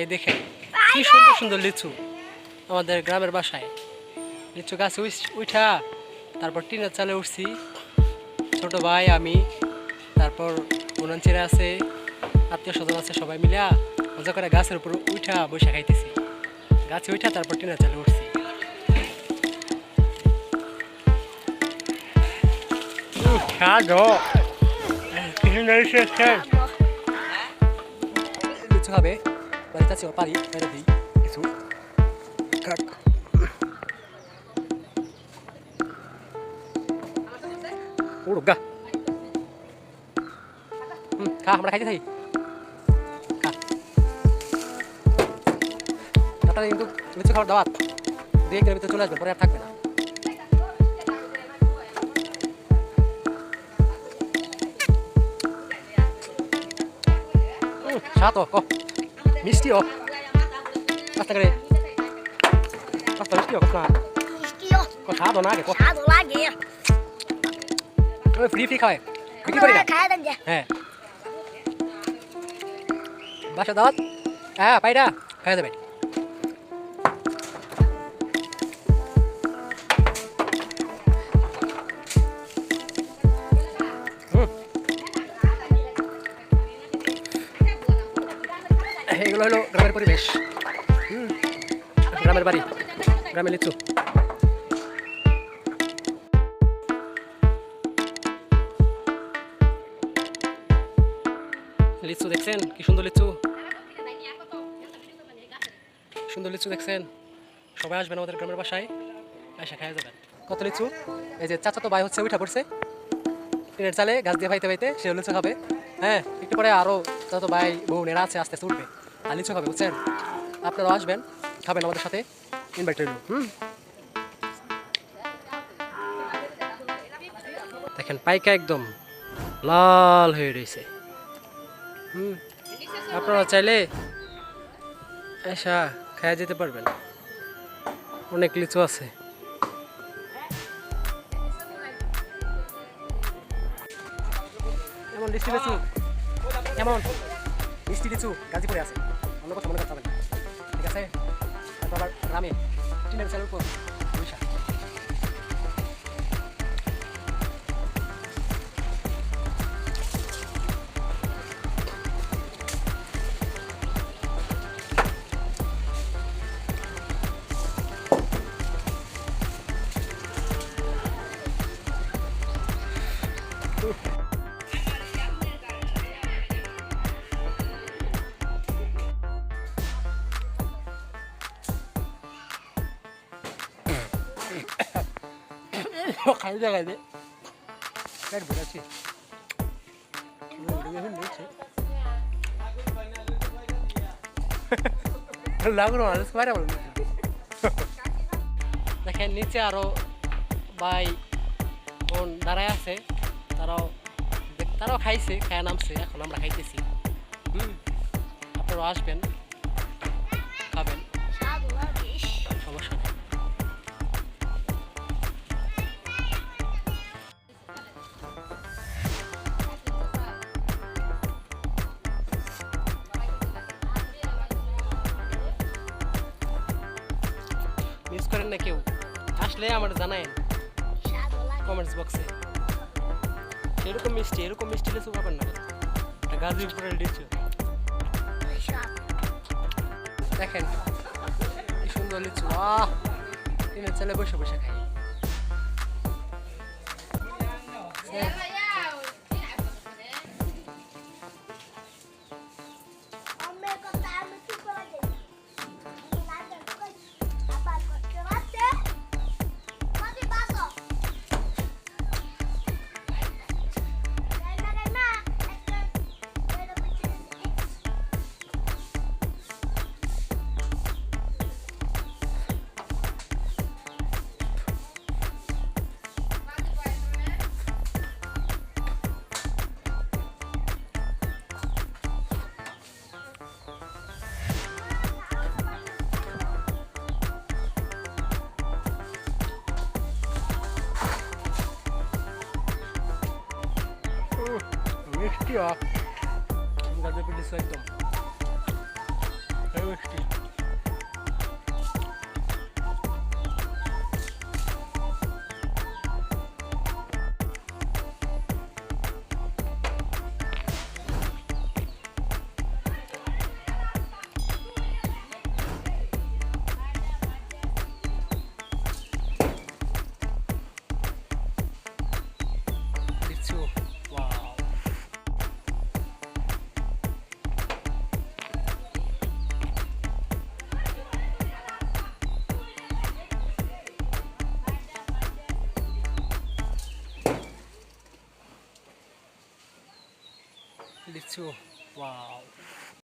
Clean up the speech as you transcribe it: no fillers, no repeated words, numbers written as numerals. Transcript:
এই দেখেন কি সুন্দর সুন্দর লিচু আমাদের গ্রামের বাসায়। লিচু গাছে উঠা, তারপর টিনের চালে উঠছি ছোট ভাই আমি, তারপর উনানচিরা আছে, আত্মীয় স্বজন আছে, সবাই মিলিয়া মজা করে গাছের উপর উঠা বসে খাইতেছি। গাছে উঠা তারপর টিনের চালে উঠছি। লিচু খাবে বাড়িতে আছে, পারি বাইরে দিই কিছু খাক। গা খা, আমরা খাইতে থাকি, খা। তাড়াতাড়ি কিন্তু লিচু খাওয়ার দাওয়াত, 2-1 দিনের ভিতরে চলে আসবে, পরে আর থাকবে না। স্বাদ মিষ্টি ও কাস্তা করে কাস্তা মিষ্টি ও কাস্তা স্বাদ না আগে ফ্রি খাওয়ায় বিক্রি করি না। হ্যাঁ বাসা দাওয়াত, হ্যাঁ পাইরা খাওয়া যাবে। এগুলো হলো গ্রামের পরিবেশ, গ্রামের বাড়ি, গ্রামের লিচু। লিচু দেখছেন কি সুন্দর লিচু, সুন্দর লিচু দেখছেন। সবাই আসবেন আমাদের গ্রামের বাসায়, এসে খাওয়া যাবেন। কত লিচু, এই যে চাচা তো ভাই হচ্ছে উঠা পড়ছে টিনের চালে গাছ দিয়ে পাইতে পাইতে, সে লিচু খাবে। হ্যাঁ একটু পরে আরও চাচা তো ভাই বোনেরা আছে, আস্তে আস্তে উঠবে আর লিচু খাবে, বুঝছেন। আপনারাও আসবেন, খাবেন আমাদের সাথে, ইনভাইট রইল। দেখেন পাইকা একদম লাল হয়ে রয়েছে। আপনারা চাইলে এসা খাওয়া যেতে পারবেন, অনেক লিচু আছে। এমন মিষ্টি লিচু, এমন মিষ্টি লিচু গাজীপুরে আছে, অন্য কথা মনে করতে হবে না, ঠিক আছে। তারপর আবার গ্রামে টিনের চালের উপর বৈশা। খাই জায়গায় দে পেট ভরেছি, দেখেন নিচে আরো ভাই বোন দাঁড়ায় আছে, তারাও খাইছে, খায়া নামছে, এখন আমরা খাইতেছি। আপনারাও আসবেন, খাবেন, সমস্যা নেই। মিস করেন না কেউ, আসলে আমার জানায়েন কমেন্টস বক্সে। এরকম মিষ্টি লিচু পাবেন না, গাজীপুরের লিচু দেখেন কি সুন্দর লিচু। টিনের চালে বসে বসে খাই। মিষ্টি গাজীপুর লিচু একদম মিষ্টি। লিচু ওয়াও। লিচু ওয়াও।